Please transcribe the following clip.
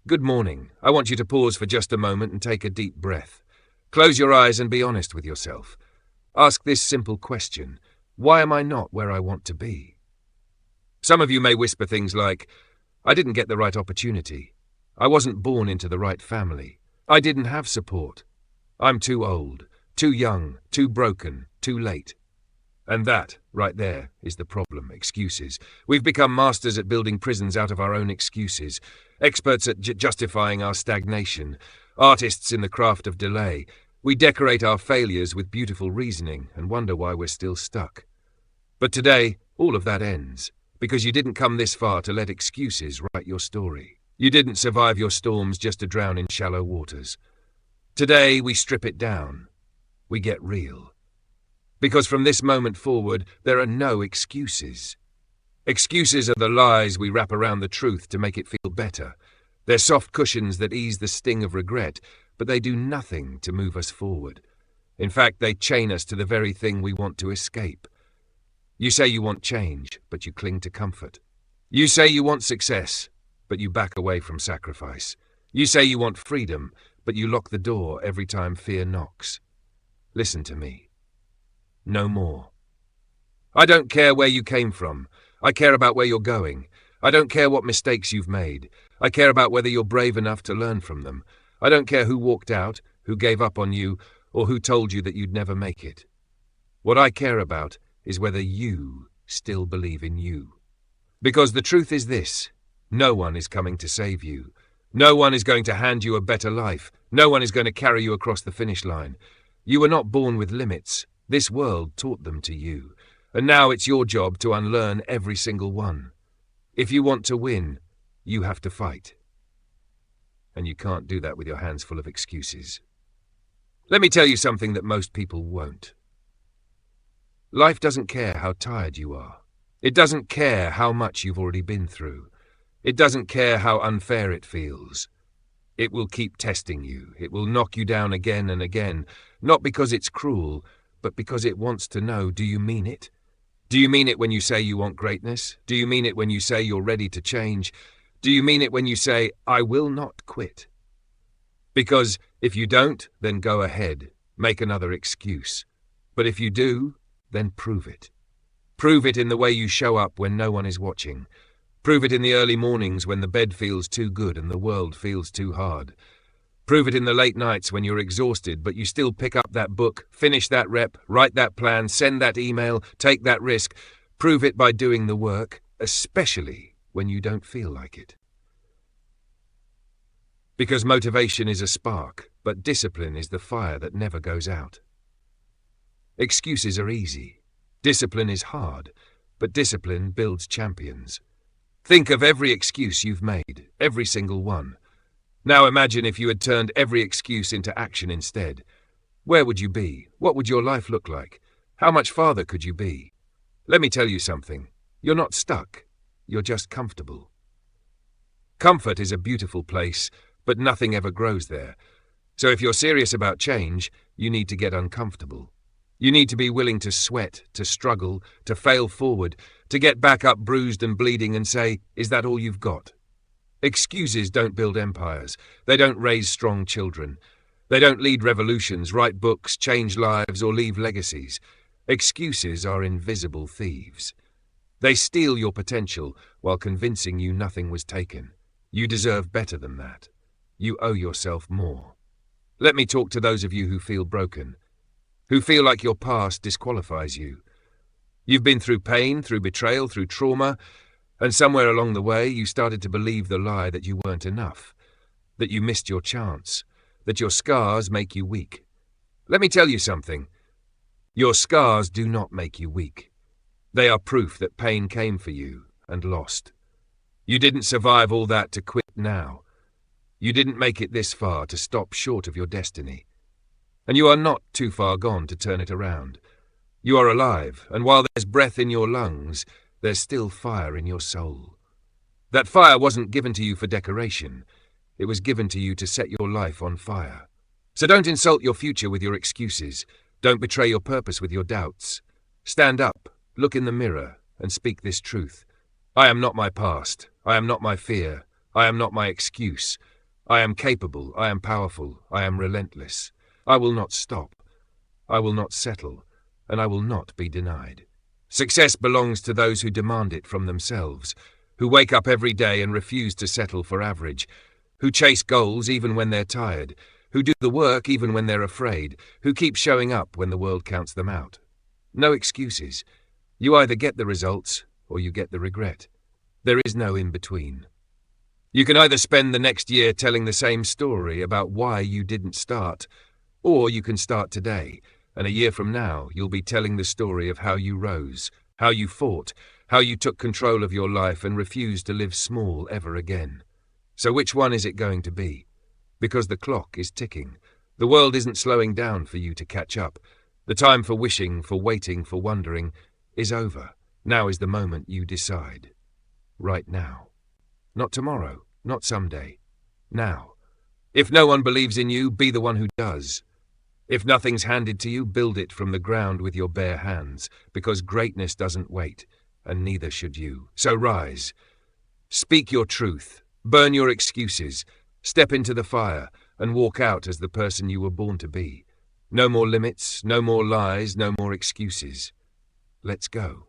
Good morning. I want you to pause for just a moment and take a deep breath. Close your eyes and be honest with yourself. Ask this simple question: why am I not where I want to be? Some of you may whisper things like, I didn't get the right opportunity. I wasn't born into the right family. I didn't have support. I'm too old, too young, too broken, too late. And that, right there, is the problem: excuses. We've become masters at building prisons out of our own excuses, experts at justifying our stagnation, artists in the craft of delay. We decorate our failures with beautiful reasoning and wonder why we're still stuck. But today, all of that ends, because you didn't come this far to let excuses write your story. You didn't survive your storms just to drown in shallow waters. Today, we strip it down. We get real. Because from this moment forward, there are no excuses. Excuses are the lies we wrap around the truth to make it feel better. They're soft cushions that ease the sting of regret, but they do nothing to move us forward. In fact, they chain us to the very thing we want to escape. You say you want change, but you cling to comfort. You say you want success, but you back away from sacrifice. You say you want freedom, but you lock the door every time fear knocks. Listen to me. No more. I don't care where you came from. I care about where you're going. I don't care what mistakes you've made. I care about whether you're brave enough to learn from them. I don't care who walked out, who gave up on you, or who told you that you'd never make it. What I care about is whether you still believe in you. Because the truth is this: no one is coming to save you. No one is going to hand you a better life. No one is going to carry you across the finish line. You were not born with limits. This world taught them to you, and now it's your job to unlearn every single one. If you want to win, you have to fight. And you can't do that with your hands full of excuses. Let me tell you something that most people won't. Life doesn't care how tired you are. It doesn't care how much you've already been through. It doesn't care how unfair it feels. It will keep testing you. It will knock you down again and again, not because it's cruel, but because it wants to know, do you mean it? Do you mean it when you say you want greatness? Do you mean it when you say you're ready to change? Do you mean it when you say, I will not quit? Because if you don't, then go ahead, make another excuse. But if you do, then prove it. Prove it in the way you show up when no one is watching. Prove it in the early mornings when the bed feels too good and the world feels too hard. Prove it in the late nights when you're exhausted, but you still pick up that book, finish that rep, write that plan, send that email, take that risk. Prove it by doing the work, especially when you don't feel like it. Because motivation is a spark, but discipline is the fire that never goes out. Excuses are easy. Discipline is hard, but discipline builds champions. Think of every excuse you've made, every single one. Now imagine if you had turned every excuse into action instead. Where would you be? What would your life look like? How much farther could you be? Let me tell you something. You're not stuck. You're just comfortable. Comfort is a beautiful place, but nothing ever grows there. So if you're serious about change, you need to get uncomfortable. You need to be willing to sweat, to struggle, to fail forward, to get back up bruised and bleeding and say, is that all you've got? Excuses don't build empires. They don't raise strong children. They don't lead revolutions, write books, change lives, or leave legacies. Excuses are invisible thieves. They steal your potential while convincing you nothing was taken. You deserve better than that. You owe yourself more. Let me talk to those of you who feel broken, who feel like your past disqualifies you. You've been through pain, through betrayal, through trauma, and somewhere along the way you started to believe the lie that you weren't enough, that you missed your chance, that your scars make you weak. Let me tell you something. Your scars do not make you weak. They are proof that pain came for you and lost. You didn't survive all that to quit now. You didn't make it this far to stop short of your destiny. And you are not too far gone to turn it around. You are alive, and while there's breath in your lungs, there's still fire in your soul. That fire wasn't given to you for decoration. It was given to you to set your life on fire. So don't insult your future with your excuses. Don't betray your purpose with your doubts. Stand up, look in the mirror, and speak this truth. I am not my past. I am not my fear. I am not my excuse. I am capable, I am powerful, I am relentless. I will not stop. I will not settle, and I will not be denied. Success belongs to those who demand it from themselves, who wake up every day and refuse to settle for average, who chase goals even when they're tired, who do the work even when they're afraid, who keep showing up when the world counts them out. No excuses. You either get the results or you get the regret. There is no in-between. You can either spend the next year telling the same story about why you didn't start, or you can start today, and a year from now you'll be telling the story of how you rose, how you fought, how you took control of your life and refused to live small ever again. So which one is it going to be? Because the clock is ticking. The world isn't slowing down for you to catch up. The time for wishing, for waiting, for wondering is over. Now is the moment you decide. Right now. Not tomorrow, not someday. Now. If no one believes in you, be the one who does. If nothing's handed to you, build it from the ground with your bare hands, because greatness doesn't wait, and neither should you. So rise. Speak your truth. Burn your excuses. Step into the fire, and walk out as the person you were born to be. No more limits, no more lies, no more excuses. Let's go.